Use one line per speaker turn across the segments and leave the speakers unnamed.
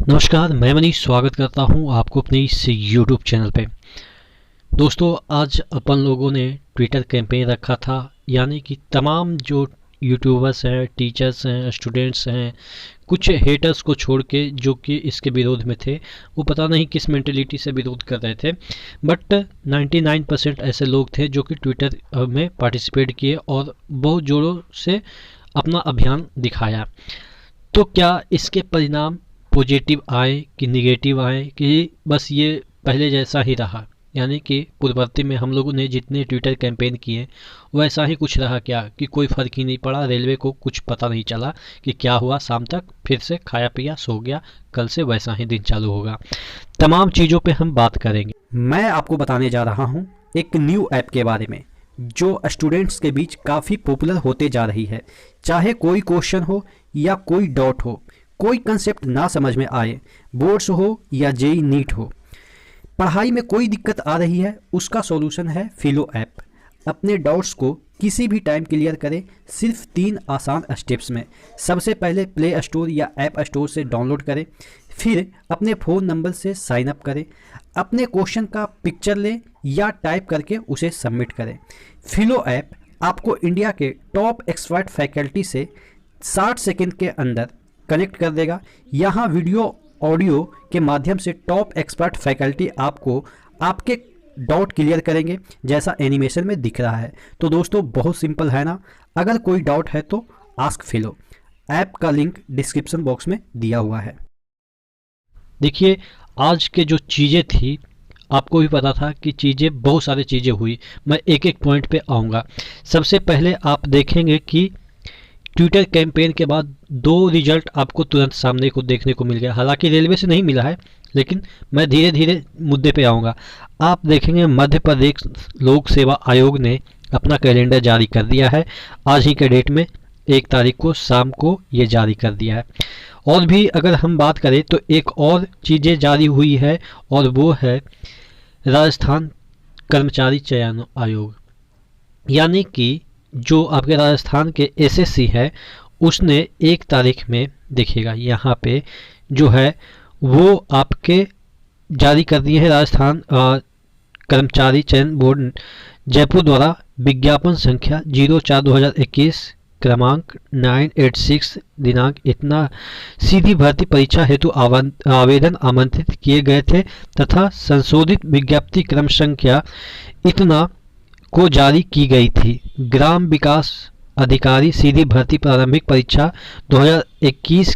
नमस्कार, मैं मनीष स्वागत करता हूं आपको अपने इस YouTube चैनल पे। दोस्तों, आज अपन लोगों ने ट्विटर कैंपेन रखा था, यानी कि तमाम जो यूट्यूबर्स हैं, टीचर्स हैं, स्टूडेंट्स हैं, कुछ हेटर्स को छोड़ के जो कि इसके विरोध में थे, वो पता नहीं किस मेंटेलिटी से विरोध कर रहे थे, बट 99% ऐसे लोग थे जो कि ट्विटर में पार्टिसिपेट किए और बहुत जोरों से अपना अभियान दिखाया। तो क्या इसके परिणाम पॉजिटिव आए कि निगेटिव आए कि बस ये पहले जैसा ही रहा, यानी कि पूर्ववर्ती में हम लोगों ने जितने ट्विटर कैंपेन किए वैसा ही कुछ रहा क्या कि कोई फ़र्क ही नहीं पड़ा, रेलवे को कुछ पता नहीं चला कि क्या हुआ, शाम तक फिर से खाया पिया सो गया, कल से वैसा ही दिन चालू होगा। तमाम चीज़ों पे हम बात करेंगे।
मैं आपको बताने जा रहा हूं एक न्यू ऐप के बारे में जो स्टूडेंट्स के बीच काफ़ी पॉपुलर होते जा रही है। चाहे कोई क्वेश्चन हो या कोई डाउट हो, कोई कंसेप्ट ना समझ में आए, बोर्ड्स हो या जेई नीट हो, पढ़ाई में कोई दिक्कत आ रही है, उसका सॉल्यूशन है फिलो ऐप। अपने डाउट्स को किसी भी टाइम क्लियर करें सिर्फ 3 आसान स्टेप्स में। सबसे पहले प्ले स्टोर या ऐप स्टोर से डाउनलोड करें, फिर अपने फ़ोन नंबर से साइन अप करें, अपने क्वेश्चन का पिक्चर लें या टाइप करके उसे सबमिट करें। फिलो ऐप आपको इंडिया के टॉप एक्सपर्ट फैकल्टी से 60 सेकंड के अंदर कनेक्ट कर देगा। यहाँ वीडियो ऑडियो के माध्यम से टॉप एक्सपर्ट फैकल्टी आपको आपके डाउट क्लियर करेंगे, जैसा एनिमेशन में दिख रहा है। तो दोस्तों, बहुत सिंपल है ना। अगर कोई डाउट है तो आस्क फिलो। ऐप का लिंक डिस्क्रिप्शन बॉक्स में दिया हुआ है।
देखिए, आज के जो चीज़ें थी, आपको भी पता था कि चीज़ें बहुत सारी चीज़ें हुई। मैं एक एक पॉइंट पे आऊँगा। सबसे पहले आप देखेंगे कि ट्विटर कैंपेन के बाद 2 रिजल्ट आपको तुरंत सामने को देखने को मिल गया। हालांकि रेलवे से नहीं मिला है, लेकिन मैं धीरे धीरे मुद्दे पे आऊँगा। आप देखेंगे मध्य प्रदेश लोक सेवा आयोग ने अपना कैलेंडर जारी कर दिया है। आज ही के डेट में 1 तारीख को शाम को ये जारी कर दिया है। और भी अगर हम बात करें तो एक और चीज़ें जारी हुई है, और वो है राजस्थान कर्मचारी चयन आयोग, यानी कि जो आपके राजस्थान के एसएससी है, उसने 1 तारीख में देखिएगा यहाँ पे जो है वो आपके जारी कर दिए हैं। राजस्थान कर्मचारी चयन बोर्ड जयपुर द्वारा विज्ञापन संख्या 04/2021 क्रमांक 986 दिनांक इतना सीधी भर्ती परीक्षा हेतु आवेदन आमंत्रित किए गए थे तथा संशोधित विज्ञप्ति क्रम संख्या इतना को जारी की गई थी। ग्राम विकास अधिकारी सीधी भर्ती प्रारंभिक परीक्षा 2021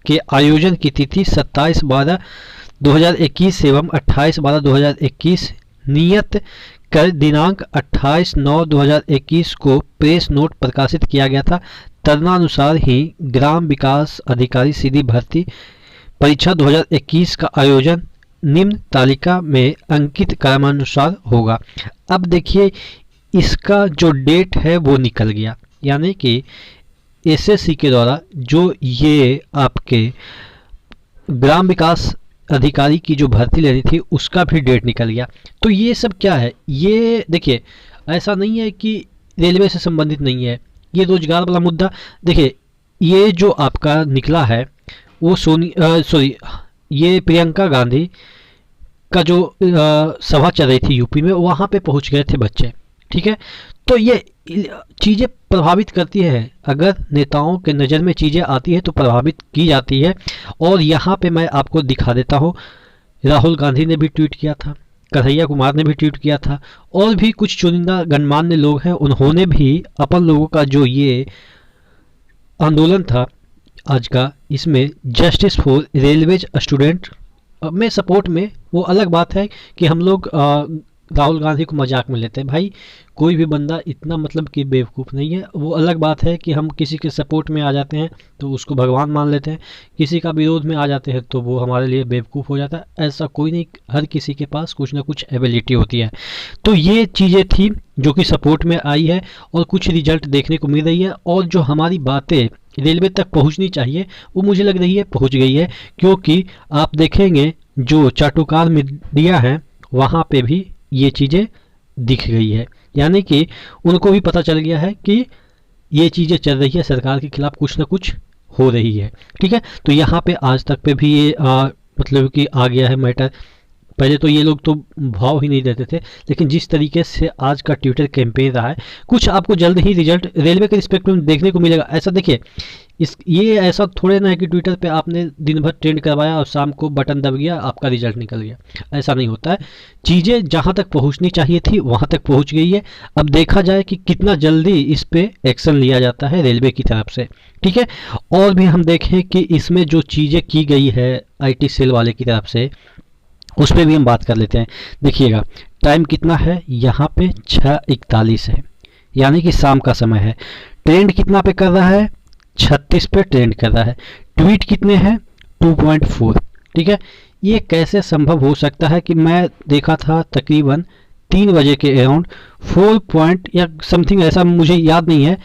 के आयोजन की तिथि 27/12/2021 एवं 28/12/2021 नियत कर दिनांक 28/9/2021 को प्रेस नोट प्रकाशित किया गया था। तदनुसार ही ग्राम विकास अधिकारी सीधी भर्ती परीक्षा 2021 का आयोजन निम्न तालिका में अंकित क्रमानुसार होगा। अब देखिए, इसका जो डेट है वो निकल गया, यानी कि एसएससी के द्वारा जो ये आपके ग्राम विकास अधिकारी की जो भर्ती लेनी थी उसका भी डेट निकल गया। तो ये सब क्या है? ये देखिए, ऐसा नहीं है कि रेलवे से संबंधित नहीं है, ये रोजगार वाला मुद्दा। देखिए, ये जो आपका निकला है वो ये प्रियंका गांधी का जो सभा चल रही थी यूपी में, वहाँ पे पहुँच गए थे बच्चे, ठीक है। तो ये चीज़ें प्रभावित करती है, अगर नेताओं के नज़र में चीज़ें आती है तो प्रभावित की जाती है। और यहाँ पे मैं आपको दिखा देता हूँ, राहुल गांधी ने भी ट्वीट किया था, कन्हैया कुमार ने भी ट्वीट किया था, और भी कुछ चुनिंदा गणमान्य लोग हैं, उन्होंने भी अपन लोगों का जो ये आंदोलन था आज का, इसमें जस्टिस फॉर रेलवेज स्टूडेंट में सपोर्ट में, वो अलग बात है कि हम लोग राहुल गांधी को मजाक में लेते हैं। भाई, कोई भी बंदा इतना मतलब कि बेवकूफ़ नहीं है। वो अलग बात है कि हम किसी के सपोर्ट में आ जाते हैं तो उसको भगवान मान लेते हैं, किसी का विरोध में आ जाते हैं तो वो हमारे लिए बेवकूफ़ हो जाता है। ऐसा कोई नहीं, हर किसी के पास कुछ ना कुछ एबिलिटी होती है। तो ये चीज़ें थी जो कि सपोर्ट में आई है और कुछ रिजल्ट देखने को मिल रही है, और जो हमारी बातें रेलवे तक पहुंचनी चाहिए वो मुझे लग रही है पहुंच गई है। क्योंकि आप देखेंगे जो चाटुकार मीडिया है वहाँ पे भी ये चीज़ें दिख गई है, यानी कि उनको भी पता चल गया है कि ये चीज़ें चल रही है, सरकार के खिलाफ कुछ ना कुछ हो रही है। ठीक है, तो यहाँ पे आज तक पे भी ये मतलब कि आ गया है मैटर। पहले तो ये लोग तो भाव ही नहीं देते थे, लेकिन जिस तरीके से आज का ट्विटर कैंपेन रहा है, कुछ आपको जल्द ही रिजल्ट रेलवे के रिस्पेक्ट में देखने को मिलेगा। ऐसा देखिए, ये ऐसा थोड़े ना है कि ट्विटर पे आपने दिन भर ट्रेंड करवाया और शाम को बटन दब गया, आपका रिजल्ट निकल गया। ऐसा नहीं होता है। चीज़ें जहाँ तक पहुँचनी चाहिए थी वहाँ तक पहुँच गई है। अब देखा जाए कि कितना जल्दी इस पे एक्शन लिया जाता है रेलवे की तरफ से। ठीक है, और भी हम देखें कि इसमें जो चीज़ें की गई है IT सेल वाले की तरफ से, उस पर भी हम बात कर लेते हैं। देखिएगा, टाइम कितना है यहाँ पे, 6:41 है, यानी कि शाम का समय है। ट्रेंड कितना पे कर रहा है, 36 पे ट्रेंड कर रहा है। ट्वीट कितने हैं, 2.4। ठीक है, ये कैसे संभव हो सकता है कि मैं देखा था तकरीबन 3 बजे के अराउंड 4 पॉइंट या समथिंग, ऐसा मुझे याद नहीं है,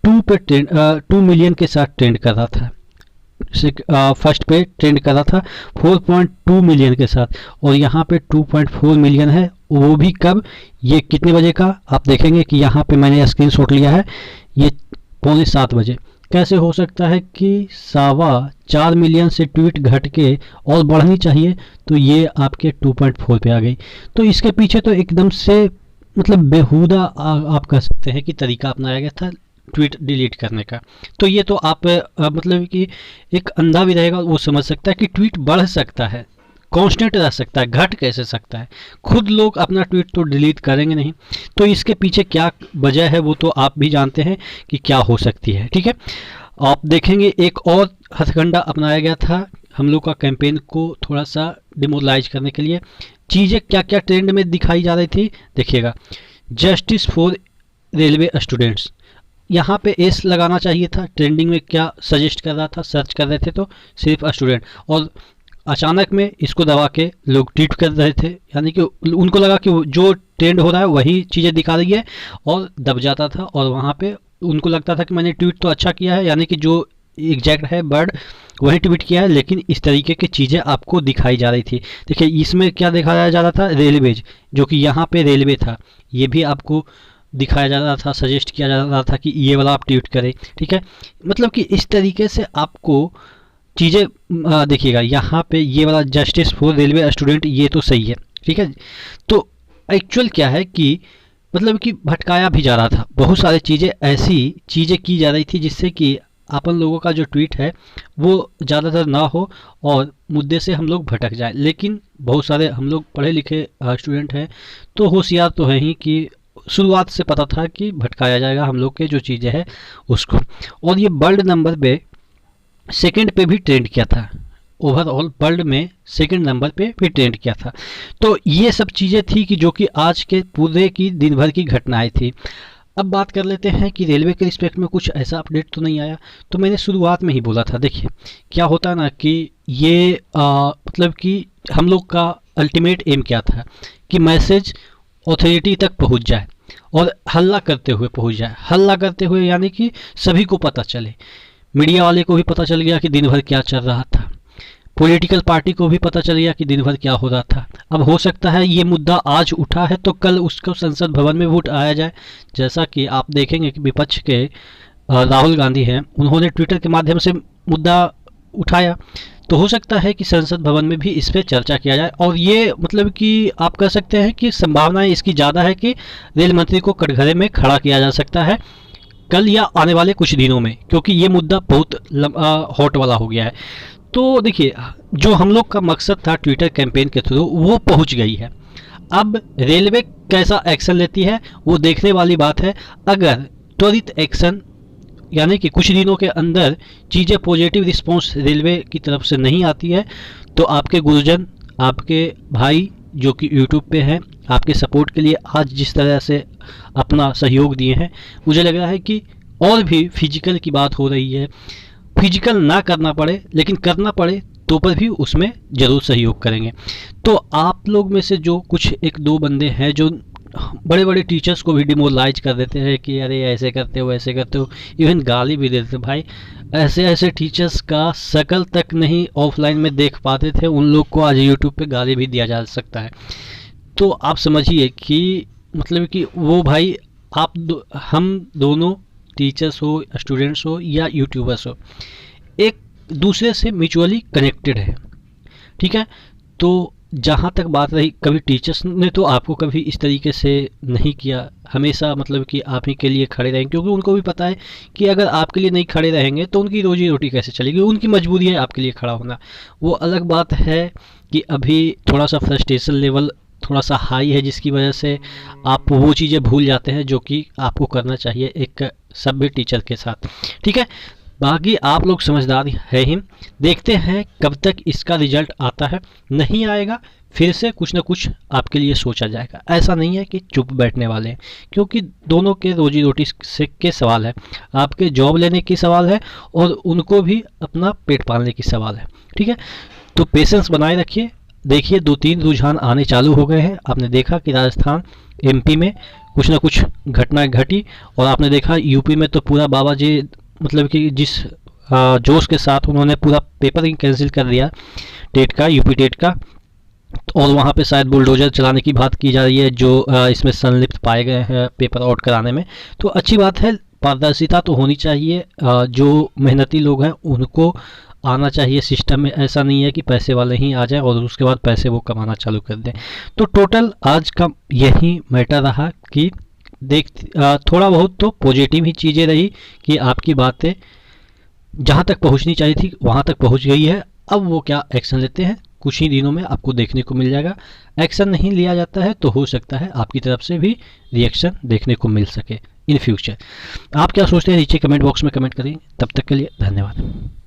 2 मिलियन के साथ ट्रेंड कर रहा था। फर्स्ट पे ट्रेंड कर रहा था 4.2 मिलियन के साथ, और यहाँ पे 2.4 मिलियन है। वो भी कब, ये कितने बजे का आप देखेंगे कि यहाँ पे मैंने स्क्रीनशॉट लिया है, ये 6:45 बजे। कैसे हो सकता है कि 4.25 मिलियन से ट्वीट घट के और बढ़नी चाहिए तो ये आपके 2.4 पे आ गई। तो इसके पीछे तो एकदम से मतलब बेहुदा आप कह सकते हैं कि तरीका अपनाया गया था ट्वीट डिलीट करने का। तो ये तो आप मतलब कि एक अंधा भी रहेगा वो समझ सकता है कि ट्वीट बढ़ सकता है, कांस्टेंट रह सकता है, घट कैसे सकता है। खुद लोग अपना ट्वीट तो डिलीट करेंगे नहीं। तो इसके पीछे क्या वजह है वो तो आप भी जानते हैं कि क्या हो सकती है। ठीक है, आप देखेंगे एक और हथकंडा अपनाया गया था हम लोग का कैंपेन को थोड़ा सा डिमोरलाइज करने के लिए। चीज़ें क्या क्या ट्रेंड में दिखाई जा रही थी, देखिएगा। जस्टिस फॉर रेलवे स्टूडेंट्स, यहाँ पे एस लगाना चाहिए था। ट्रेंडिंग में क्या सजेस्ट कर रहा था, सर्च कर रहे थे तो सिर्फ स्टूडेंट, और अचानक में इसको दबा के लोग ट्वीट कर रहे थे, यानी कि उनको लगा कि जो ट्रेंड हो रहा है वही चीज़ें दिखा रही है, और दब जाता था। और वहाँ पे उनको लगता था कि मैंने ट्वीट तो अच्छा किया है, यानी कि जो एग्जैक्ट है वर्ड वही ट्वीट किया है, लेकिन इस तरीके की चीज़ें आपको दिखाई जा रही थी। देखिए, इसमें क्या दिखाया जा रहा था, रेलवेज, जो कि यहाँ पे रेलवे था, ये भी आपको दिखाया जा रहा था, सजेस्ट किया जा रहा था कि ये वाला आप ट्वीट करें। ठीक है, मतलब कि इस तरीके से आपको चीज़ें देखिएगा। यहाँ पे ये वाला जस्टिस फॉर रेलवे स्टूडेंट ये तो सही है। ठीक है, तो एक्चुअल क्या है कि मतलब कि भटकाया भी जा रहा था। बहुत सारी चीज़ें ऐसी चीज़ें की जा रही थी जिससे कि अपन लोगों का जो ट्वीट है वो ज़्यादातर ना हो और मुद्दे से हम लोग भटक जाए। लेकिन बहुत सारे हम लोग पढ़े लिखे स्टूडेंट हैं तो होशियार तो हैं ही कि शुरुआत से पता था कि भटकाया जाएगा हम लोग के जो चीज़ें हैं उसको। और ये वर्ल्ड नंबर पे सेकंड पे भी ट्रेंड किया था, ओवरऑल वर्ल्ड में सेकंड नंबर पे भी ट्रेंड किया था। तो ये सब चीज़ें थी कि जो कि आज के पूरे की दिन भर की घटनाएं थी। अब बात कर लेते हैं कि रेलवे के रिस्पेक्ट में कुछ ऐसा अपडेट तो नहीं आया। तो मैंने शुरुआत में ही बोला था, देखिए क्या होता है ना कि ये मतलब कि हम लोग का अल्टीमेट एम क्या था कि मैसेज ऑथोरिटी तक पहुंच जाए और हल्ला करते हुए पहुंच जाए। हल्ला करते हुए यानी कि सभी को पता चले, मीडिया वाले को भी पता चल गया कि दिन भर क्या चल रहा था, पॉलिटिकल पार्टी को भी पता चल गया कि दिन भर क्या हो रहा था। अब हो सकता है ये मुद्दा आज उठा है तो कल उसको संसद भवन में वोट आया जाए। जैसा कि आप देखेंगे कि विपक्ष के राहुल गांधी हैं, उन्होंने ट्विटर के माध्यम से मुद्दा उठाया, तो हो सकता है कि संसद भवन में भी इस पर चर्चा किया जाए। और ये मतलब कि आप कह सकते हैं कि संभावना इसकी ज़्यादा है कि रेल मंत्री को कटघरे में खड़ा किया जा सकता है कल या आने वाले कुछ दिनों में, क्योंकि ये मुद्दा बहुत हॉट वाला हो गया है। तो देखिए, जो हम लोग का मकसद था ट्विटर कैंपेन के थ्रू वो पहुंच गई है। अब रेलवे कैसा एक्शन लेती है वो देखने वाली बात है। अगर त्वरित एक्शन यानी कि कुछ दिनों के अंदर चीज़ें पॉजिटिव रिस्पांस रेलवे की तरफ से नहीं आती है तो आपके गुरुजन, आपके भाई जो कि यूट्यूब पे हैं, आपके सपोर्ट के लिए आज जिस तरह से अपना सहयोग दिए हैं, मुझे लग रहा है कि और भी फिजिकल की बात हो रही है। फिजिकल ना करना पड़े लेकिन करना पड़े तो पर भी उसमें ज़रूर सहयोग करेंगे। तो आप लोग में से जो कुछ एक दो बंदे हैं जो बड़े बड़े टीचर्स को भी डिमोरलाइज कर देते हैं कि अरे ऐसे करते हो ऐसे करते हो, इवन गाली भी देते हैं। भाई ऐसे ऐसे टीचर्स का शकल तक नहीं ऑफलाइन में देख पाते थे, उन लोग को आज यूट्यूब पे गाली भी दिया जा सकता है। तो आप समझिए कि मतलब कि वो भाई हम दोनों टीचर्स हो, स्टूडेंट्स हो या यूट्यूबर्स हो, एक दूसरे से म्यूचुअली कनेक्टेड है। ठीक है, तो जहाँ तक बात रही, कभी टीचर्स ने तो आपको कभी इस तरीके से नहीं किया, हमेशा मतलब कि आप ही के लिए खड़े रहेंगे, क्योंकि उनको भी पता है कि अगर आपके लिए नहीं खड़े रहेंगे तो उनकी रोजी रोटी कैसे चलेगी, उनकी मजबूरी है आपके लिए खड़ा होना। वो अलग बात है कि अभी थोड़ा सा फ्रस्ट्रेशन लेवल थोड़ा सा हाई है, जिसकी वजह से आप वो चीज़ें भूल जाते हैं जो कि आपको करना चाहिए एक सभ्य टीचर के साथ। ठीक है, बाकी आप लोग समझदार है ही, देखते हैं कब तक इसका रिजल्ट आता है। नहीं आएगा फिर से कुछ ना कुछ आपके लिए सोचा जाएगा। ऐसा नहीं है कि चुप बैठने वाले हैं, क्योंकि दोनों के रोजी रोटी से के सवाल है, आपके जॉब लेने की सवाल है और उनको भी अपना पेट पालने की सवाल है। ठीक है, तो पेशेंस बनाए रखिए। देखिए 2-3 रुझान आने चालू हो गए हैं। आपने देखा कि राजस्थान, एमपी में कुछ ना कुछ घटनाएं घटी, और आपने देखा यूपी में तो पूरा बाबा जी मतलब कि जिस जोश के साथ उन्होंने पूरा पेपर ही कैंसिल कर दिया टेट का, यूपी टेट का, और वहाँ पे शायद बुलडोजर चलाने की बात की जा रही है जो इसमें संलिप्त पाए गए हैं पेपर आउट कराने में। तो अच्छी बात है, पारदर्शिता तो होनी चाहिए। जो मेहनती लोग हैं उनको आना चाहिए सिस्टम में। ऐसा नहीं है कि पैसे वाले ही आ जाए और उसके बाद पैसे वो कमाना चालू कर दें। तो टोटल आज का यही मैटर रहा कि थोड़ा बहुत तो पॉजिटिव ही चीज़ें रही कि आपकी बातें जहाँ तक पहुँचनी चाहिए थी वहाँ तक पहुँच गई है। अब वो क्या एक्शन लेते हैं कुछ ही दिनों में आपको देखने को मिल जाएगा। एक्शन नहीं लिया जाता है तो हो सकता है आपकी तरफ से भी रिएक्शन देखने को मिल सके इन फ्यूचर। आप क्या सोचते हैं नीचे कमेंट बॉक्स में कमेंट करें। तब तक के लिए धन्यवाद।